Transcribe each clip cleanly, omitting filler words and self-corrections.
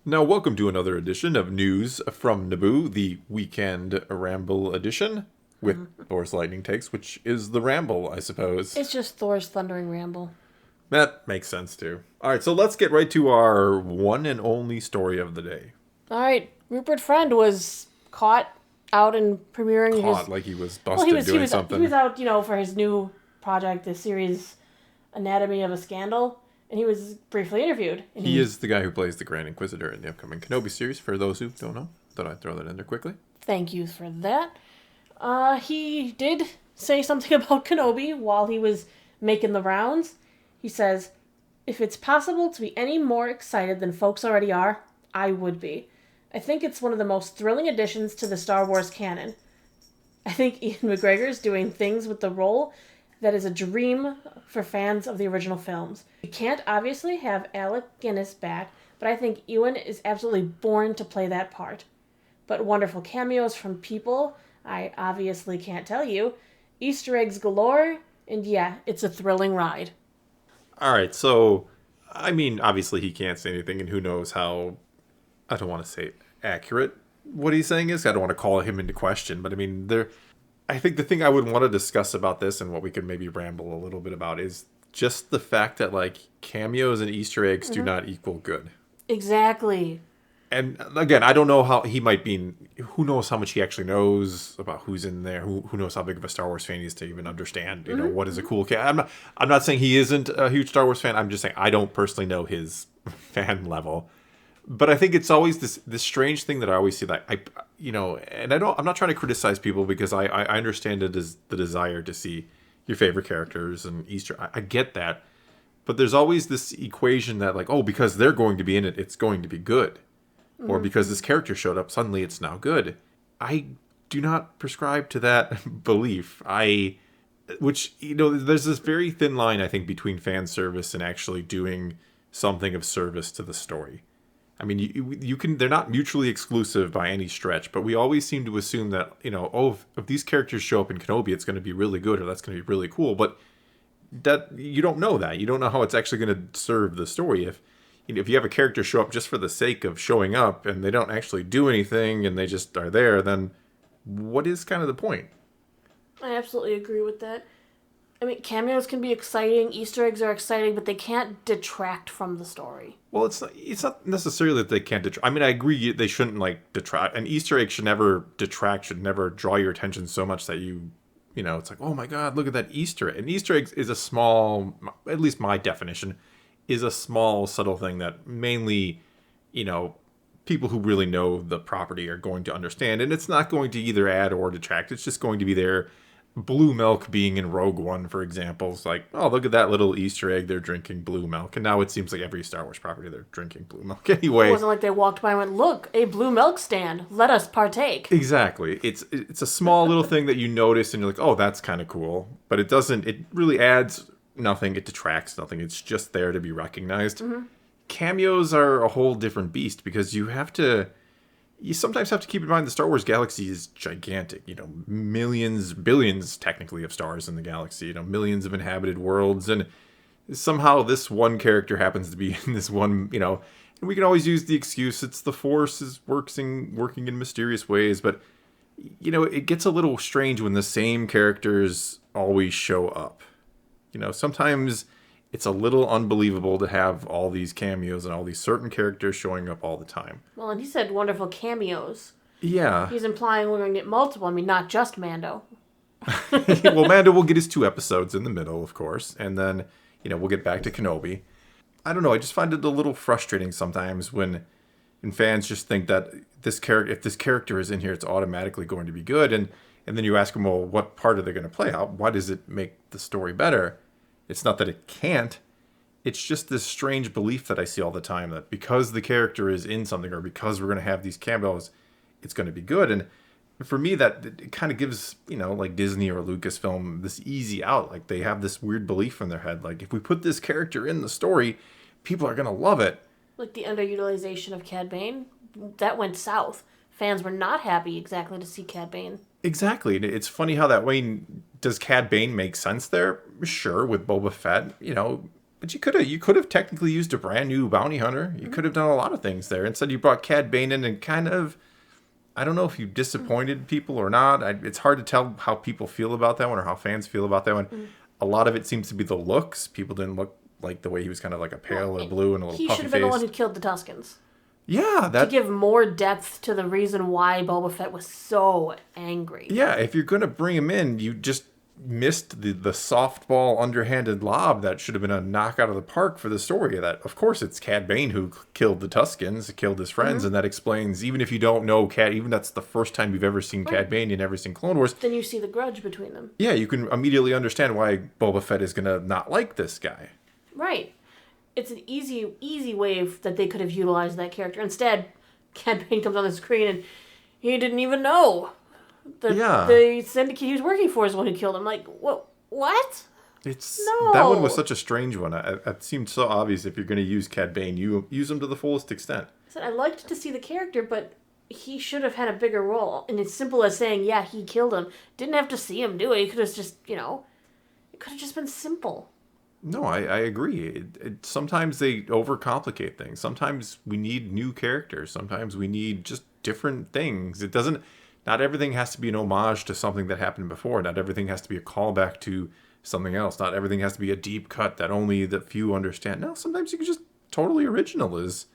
Now, welcome to another edition of News from Naboo, the weekend Ramble edition, with Thor's Lightning Takes, which is the Ramble, I suppose. It's just Thor's thundering ramble. That makes sense, too. All right, so let's get right to our one and only story of the day. All right, Rupert Friend was caught out in premiering Caught his. like he was Well, busted doing something. he was out, for his new project, the series Anatomy of a Scandal, and he was briefly interviewed. And He is the guy who plays the Grand Inquisitor in the upcoming Kenobi series, for those who don't know. Thought I'd throw that in there quickly. Thank you for that. He did say something about Kenobi while he was making the rounds. He says, "If it's possible to be any more excited than folks already are, I would be. I think it's one of the most thrilling additions to the Star Wars canon. I think Ian McGregor's doing things with the role that is a dream for fans of the original films. We can't obviously have Alec Guinness back, but I think Ewan is absolutely born to play that part. But wonderful cameos from people I obviously can't tell you, Easter eggs galore, and yeah, it's a thrilling ride." All right, so, I mean, obviously he can't say anything, and who knows how, I don't want to say accurate what he's saying is. I don't want to call him into question, but I mean, I think the thing I would want to discuss about this and what we could maybe ramble a little bit about is just the fact that, like, cameos and Easter eggs do not equal good. Exactly. And again, I don't know how he might be. Who knows how much he actually knows about who's in there? Who knows how big of a Star Wars fan he is to even understand? You know, what is a cool cat? I'm not saying he isn't a huge Star Wars fan. I'm just saying I don't personally know his fan level. But I think it's always this strange thing that I always see that and I'm not trying to criticize people because I understand it as the desire to see your favorite characters and Easter. I get that, but there's always this equation that, like, oh, because they're going to be in it, it's going to be good. Or because this character showed up, suddenly it's now good. I do not prescribe to that belief. There's this very thin line, I think, between fan service and actually doing something of service to the story. I mean, you can, they're not mutually exclusive by any stretch, but we always seem to assume that, if these characters show up in Kenobi, it's going to be really good or that's going to be really cool. But that you don't know that. You don't know how it's actually going to serve the story. If you have a character show up just for the sake of showing up and they don't actually do anything and they just are there, then what is kind of the point? I absolutely agree with that. I mean, cameos can be exciting, Easter eggs are exciting, but they can't detract from the story. Well, it's not necessarily that they can't detract. I mean, I agree they shouldn't, like, detract. An Easter egg should never detract, should never draw your attention so much that it's like, oh my God, look at that Easter egg. An Easter egg is a small, at least my definition, is a small, subtle thing that mainly, people who really know the property are going to understand. And it's not going to either add or detract. It's just going to be there. Blue milk being in Rogue One, for example, is like, oh, look at that little Easter egg. They're drinking blue milk. And now it seems like every Star Wars property, they're drinking blue milk anyway. It wasn't like they walked by and went, "Look, a blue milk stand. Let us partake." Exactly. It's a small little thing that you notice and you're like, oh, that's kind of cool. But it really adds nothing. It detracts nothing. It's just there to be recognized. Cameos are a whole different beast because you sometimes have to keep in mind the Star Wars galaxy is gigantic. Millions, billions technically of stars in the galaxy. Millions of inhabited worlds, and somehow this one character happens to be in this one. And we can always use the excuse it's the Force is working in mysterious ways, but it gets a little strange when the same characters always show up. Sometimes it's a little unbelievable to have all these cameos and all these certain characters showing up all the time. Well, and he said wonderful cameos. Yeah. He's implying we're going to get multiple. I mean, not just Mando. Well, Mando will get his 2 episodes in the middle, of course, and then, we'll get back to Kenobi. I don't know, I just find it a little frustrating sometimes when fans just think that if this character is in here, it's automatically going to be good, and then you ask them, well, what part are they going to play? Why does it make the story better? It's not that it can't. It's just this strange belief that I see all the time that because the character is in something or because we're going to have these cameos, it's going to be good. And for me, that it kind of gives, like Disney or Lucasfilm this easy out. Like they have this weird belief in their head. Like if we put this character in the story, people are going to love it. Like the underutilization of Cad Bane, that went south. Fans were not happy exactly to see Cad Bane. Exactly. It's funny how that way. Does Cad Bane make sense there? Sure, with Boba Fett, But you could have technically used a brand new bounty hunter. You could have done a lot of things there. Instead, you brought Cad Bane in and kind of, I don't know if you disappointed people or not. It's hard to tell how people feel about that one or how fans feel about that one. A lot of it seems to be the looks. People didn't look like the way he was kind of like a pale or blue and a little He puffy should have been the one face. who killed the Tuskens. Yeah, To give more depth to the reason why Boba Fett was so angry. Yeah, if you're going to bring him in, you just missed the softball underhanded lob that should have been a knock out of the park for the story. That, of course, it's Cad Bane who killed the Tuskens, killed his friends, and that explains, even if you don't know Cad, even that's the first time you've ever seen Cad Bane, you've never seen Clone Wars. Then you see the grudge between them. Yeah, you can immediately understand why Boba Fett is going to not like this guy. Right. It's an easy way that they could have utilized that character. Instead, Cad Bane comes on the screen and he didn't even know. The syndicate he was working for is the one who killed him. Like, what? No. That one was such a strange one. It seemed so obvious if you're going to use Cad Bane, you use him to the fullest extent. I liked to see the character, but he should have had a bigger role. And it's simple as saying, yeah, he killed him. Didn't have to see him do it. He could have just, it could have just been simple. No, I agree. Sometimes they overcomplicate things. Sometimes we need new characters. Sometimes we need just different things. Not everything has to be an homage to something that happened before. Not everything has to be a callback to something else. Not everything has to be a deep cut that only the few understand. No, sometimes you can just totally original is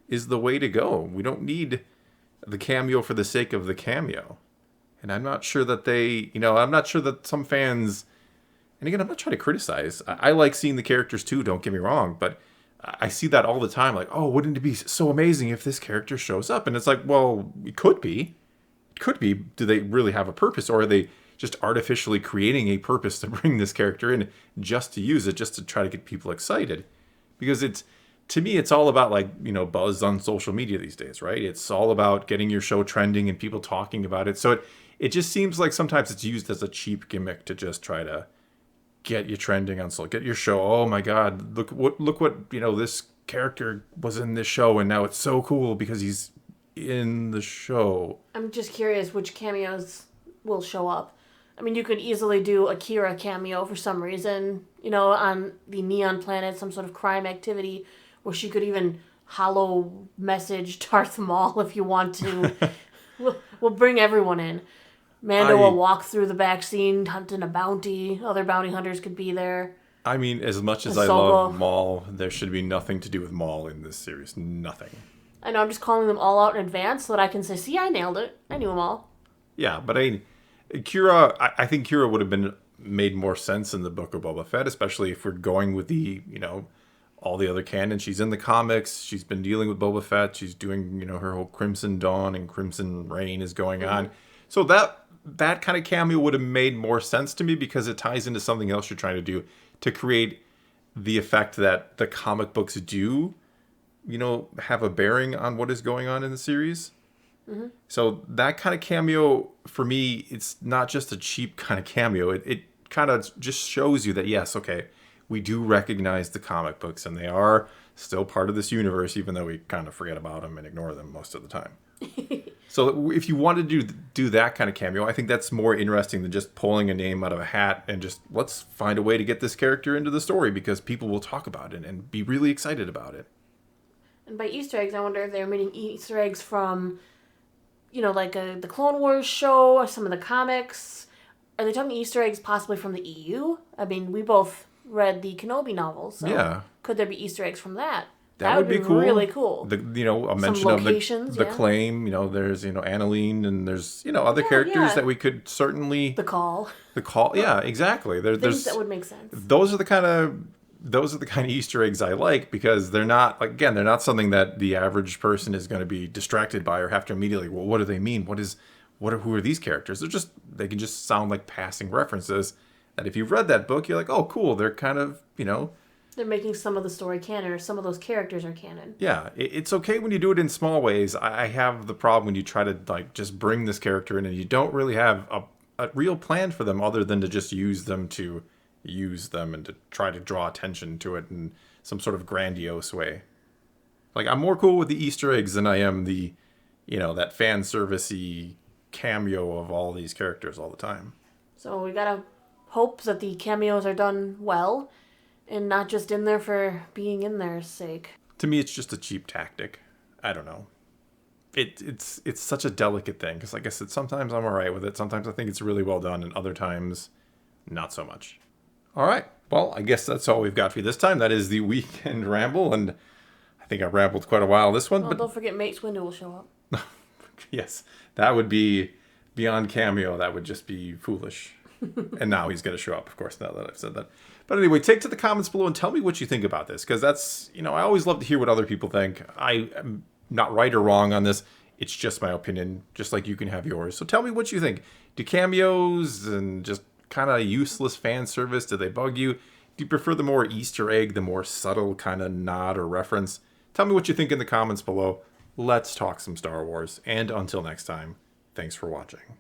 the way to go. We don't need the cameo for the sake of the cameo. And I'm not sure that I'm not sure that some fans, and again, I'm not trying to criticize. I like seeing the characters too, don't get me wrong, but I see that all the time. Like, oh, wouldn't it be so amazing if this character shows up? And it's like, well, it could be. Do they really have a purpose, or are they just artificially creating a purpose to bring this character in just to use it, just to try to get people excited? Because to me, it's all about buzz on social media these days, right? It's all about getting your show trending and people talking about it. So it just seems like sometimes it's used as a cheap gimmick to just try to get you trending on social, get your show. Oh my God, look what this character was in this show, and now it's so cool because he's in the show. I'm just curious which cameos will show up. I mean, you could easily do a Kira cameo for some reason, on the Neon Planet, some sort of crime activity, where she could even hollow message Darth Maul if you want to. We'll bring everyone in. Mando will walk through the back scene hunting a bounty. Other bounty hunters could be there. I mean, as much as I love Maul, there should be nothing to do with Maul in this series. Nothing. I know, I'm just calling them all out in advance so that I can say, see, I nailed it. I knew them all. Yeah, but Kira, I think Kira would have been made more sense in the Book of Boba Fett, especially if we're going with the, all the other canon. She's in the comics. She's been dealing with Boba Fett. She's doing, her whole Crimson Dawn and Crimson Reign is going on. So that kind of cameo would have made more sense to me because it ties into something else you're trying to do to create the effect that the comic books do, have a bearing on what is going on in the series. So that kind of cameo, for me, it's not just a cheap kind of cameo. It kind of just shows you that, yes, okay, we do recognize the comic books and they are still part of this universe, even though we kind of forget about them and ignore them most of the time. So if you want to do that kind of cameo, I think that's more interesting than just pulling a name out of a hat and just let's find a way to get this character into the story because people will talk about it and be really excited about it. And by Easter eggs, I wonder if they're meaning Easter eggs from, the Clone Wars show or some of the comics. Are they talking Easter eggs possibly from the EU? I mean, we both read the Kenobi novels, so yeah. Could there be Easter eggs from that? That would be cool. Really cool. A mention of the claim. There's Annalene, and there's other characters that we could certainly the call. Yeah, exactly. Things that would make sense. Those are the kind of Easter eggs I like because they're not something that the average person is going to be distracted by or have to immediately. Well, what do they mean? Who are these characters? They can just sound like passing references. That if you've read that book, you're like, oh, cool. They're kind of They're making some of the story canon, or some of those characters are canon. Yeah, it's okay when you do it in small ways. I have the problem when you try to just bring this character in and you don't really have a real plan for them other than to just use them and to try to draw attention to it in some sort of grandiose way. Like, I'm more cool with the Easter eggs than I am the, that fan service-y cameo of all these characters all the time. So we gotta hope that the cameos are done well. And not just in there for being in there's sake. To me, it's just a cheap tactic. I don't know. It's such a delicate thing, because like I said, sometimes I'm all right with it. Sometimes I think it's really well done, and other times, not so much. All right. Well, I guess that's all we've got for you this time. That is the Weekend Ramble, and I think I rambled quite a while this one. Well, But don't forget Mace Windu will show up. yes, that would be beyond Cameo. That would just be foolish. And now he's going to show up, of course, now that I've said that. But anyway, take to the comments below and tell me what you think about this, because that's, I always love to hear what other people think. I am not right or wrong on this. It's just my opinion, just like you can have yours. So tell me what you think. Do cameos and just kind of useless fan service, do they bug you? Do you prefer the more Easter egg, the more subtle kind of nod or reference? Tell me what you think in the comments below. Let's talk some Star Wars. And until next time, thanks for watching.